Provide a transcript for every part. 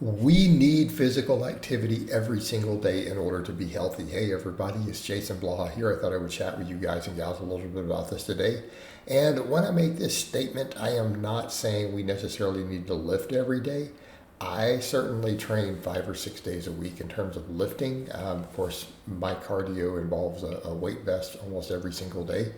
We need physical activity every single day in order to be healthy. Hey, everybody, it's Jason Blaha here. I thought I would chat with you guys and gals a little bit about this today. And when I make this statement, I am not saying we necessarily need to lift every day. I certainly train 5 or 6 days a week in terms of lifting. Of course, my cardio involves a weight vest almost every single day.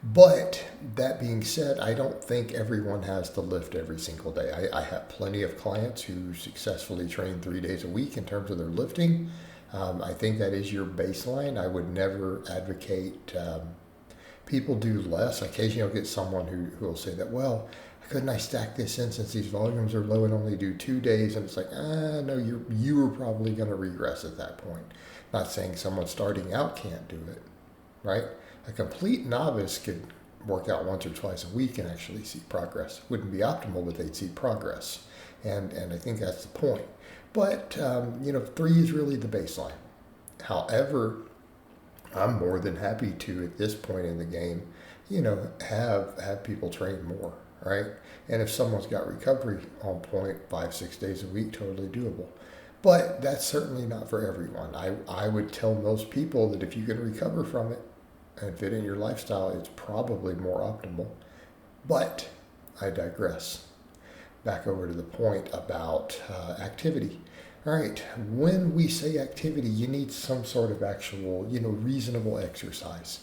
But that being said, I don't think everyone has to lift every single day. I have plenty of clients who successfully train 3 days a week in terms of their lifting. I think that is your baseline. I would never advocate people do less. Occasionally I'll get someone who will say that, well, couldn't I stack this in since these volumes are low and only do 2 days? And it's like, no, you were probably going to regress at that point. Not saying someone starting out can't do it, right? A complete novice could work out once or twice a week and actually see progress. Wouldn't be optimal, but they'd see progress. And I think that's the point. But, 3 is really the baseline. However, I'm more than happy to, at this point in the game, have people train more, right? And if someone's got recovery on point 5, 6 days a week, totally doable. But that's certainly not for everyone. I would tell most people that if you can recover from it and fit in your lifestyle, it's probably more optimal. But I digress. Back over to the point about activity. All right, when we say activity, you need some sort of actual, reasonable exercise.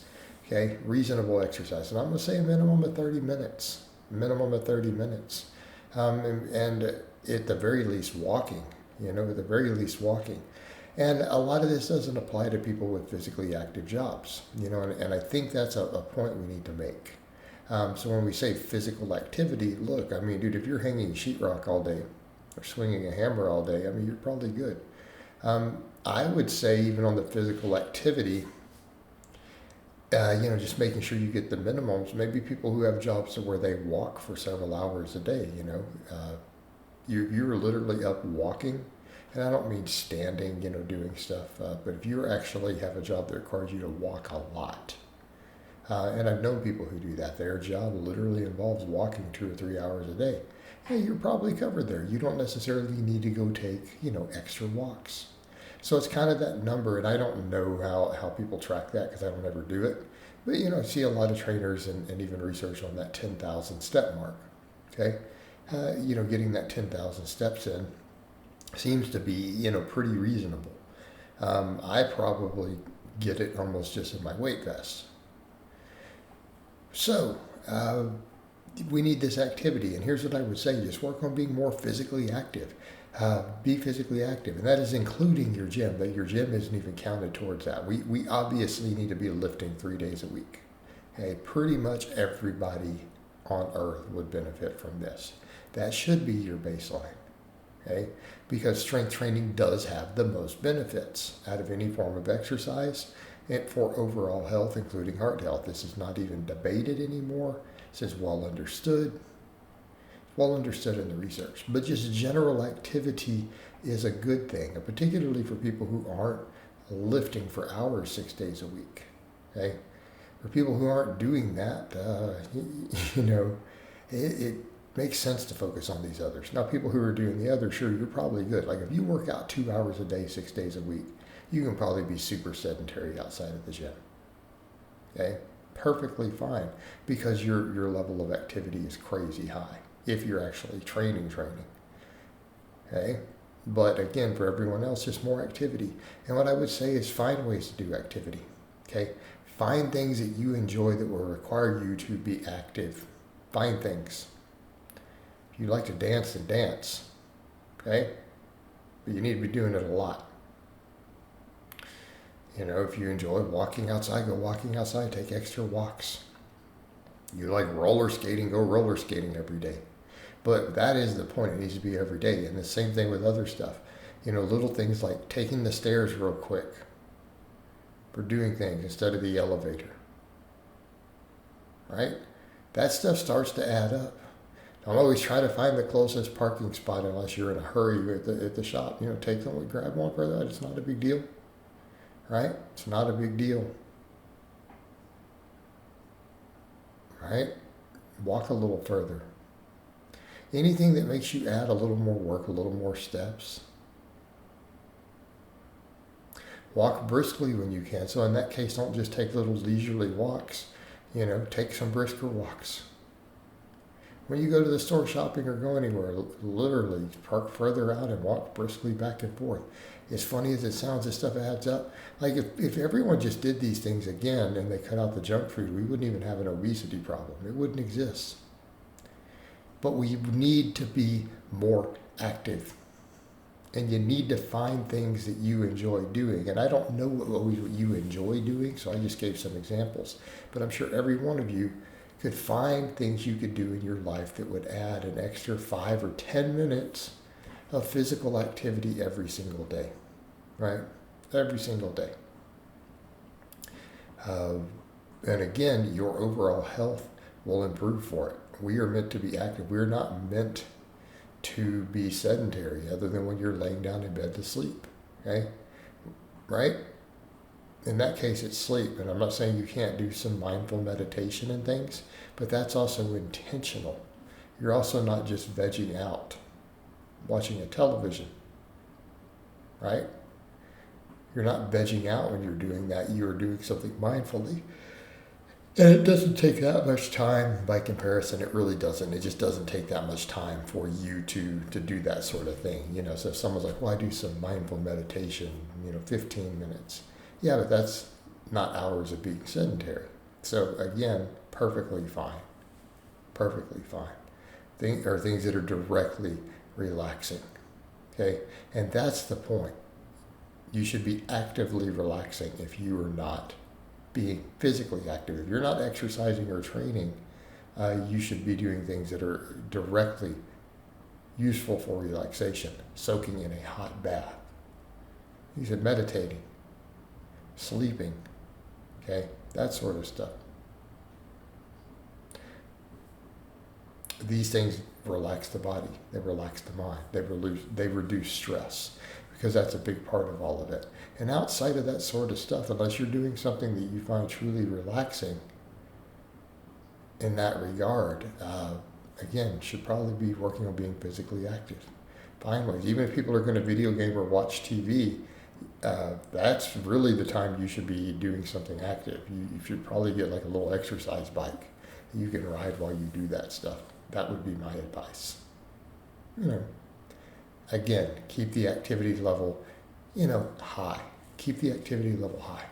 Okay, reasonable exercise. And I'm going to say a minimum of 30 minutes. Minimum of 30 minutes. And at the very least, walking. At the very least, walking. And a lot of this doesn't apply to people with physically active jobs, and I think that's a point we need to make. So when we say physical activity, look, dude, if you're hanging sheetrock all day or swinging a hammer all day, you're probably good. I would say even on the physical activity, just making sure you get the minimums. Maybe people who have jobs where they walk for several hours a day, you're literally up walking. And I don't mean standing, doing stuff, but if you actually have a job that requires you to walk a lot, and I've known people who do that, their job literally involves walking 2 or 3 hours a day. Hey, you're probably covered there. You don't necessarily need to go take, extra walks. So it's kind of that number, and I don't know how people track that because I don't ever do it. But, I see a lot of trainers and even research on that 10,000 step mark, okay? Getting that 10,000 steps in seems to be, pretty reasonable. I probably get it almost just in my weight vest. So, we need this activity. And here's what I would say. Just work on being more physically active. Be physically active. And that is including your gym. But your gym isn't even counted towards that. We obviously need to be lifting 3 days a week. Okay? Pretty much everybody on earth would benefit from this. That should be your baseline. Okay? Because strength training does have the most benefits out of any form of exercise and for overall health, including heart health. This is not even debated anymore. This is well understood in the research. But just general activity is a good thing, particularly for people who aren't lifting for hours 6 days a week. Okay? For people who aren't doing that, it makes sense to focus on these others. Now, people who are doing the others, sure, you're probably good. Like if you work out 2 hours a day, 6 days a week, you can probably be super sedentary outside of the gym. Okay? Perfectly fine, because your level of activity is crazy high if you're actually training. Okay? But again, for everyone else, just more activity. And what I would say is find ways to do activity. Okay? Find things that you enjoy that will require you to be active. Find things. If you like to dance, then dance, okay? But you need to be doing it a lot. If you enjoy walking outside, go walking outside, take extra walks. You like roller skating, go roller skating every day. But that is the point. It needs to be every day. And the same thing with other stuff. Little things like taking the stairs real quick for doing things instead of the elevator, right? That stuff starts to add up. Don't always try to find the closest parking spot unless you're in a hurry at the shop. Take them, grab one for that. It's not a big deal, right? It's not a big deal, right? Walk a little further. Anything that makes you add a little more work, a little more steps. Walk briskly when you can. So in that case, don't just take little leisurely walks. Take some brisker walks. When you go to the store shopping or go anywhere, literally park further out and walk briskly back and forth. As funny as it sounds, this stuff adds up. Like if everyone just did these things again and they cut out the junk food, we wouldn't even have an obesity problem. It wouldn't exist. But we need to be more active. And you need to find things that you enjoy doing. And I don't know what you enjoy doing, so I just gave some examples. But I'm sure every one of you could find things you could do in your life that would add an extra 5 or 10 minutes of physical activity every single day, right? Every single day. And again, your overall health will improve for it. We are meant to be active. We're not meant to be sedentary other than when you're laying down in bed to sleep, okay? Right? In that case, it's sleep. And I'm not saying you can't do some mindful meditation and things, but that's also intentional. You're also not just vegging out, watching a television, right? You're not vegging out when you're doing that. You're doing something mindfully. And it doesn't take that much time by comparison. It really doesn't. It just doesn't take that much time for you to do that sort of thing. So if someone's like, well, I do some mindful meditation, 15 minutes. Yeah, but that's not hours of being sedentary. So again, perfectly fine. Perfectly fine. Things that are directly relaxing. Okay? And that's the point. You should be actively relaxing if you are not being physically active. If you're not exercising or training, you should be doing things that are directly useful for relaxation. Soaking in a hot bath. You said meditating, sleeping, okay? That sort of stuff. These things relax the body. They relax the mind. They reduce stress, because that's a big part of all of it. And outside of that sort of stuff, unless you're doing something that you find truly relaxing in that regard, again, should probably be working on being physically active. Find ways. Even if people are going to video game or watch TV, that's really the time you should be doing something active. You should probably get like a little exercise bike you can ride while you do that stuff. That would be my advice. Again, keep the activity level, high. Keep the activity level high.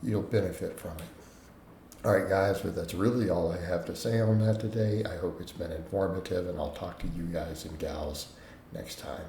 You'll benefit from it. All right, guys, but that's really all I have to say on that today. I hope it's been informative, and I'll talk to you guys and gals next time.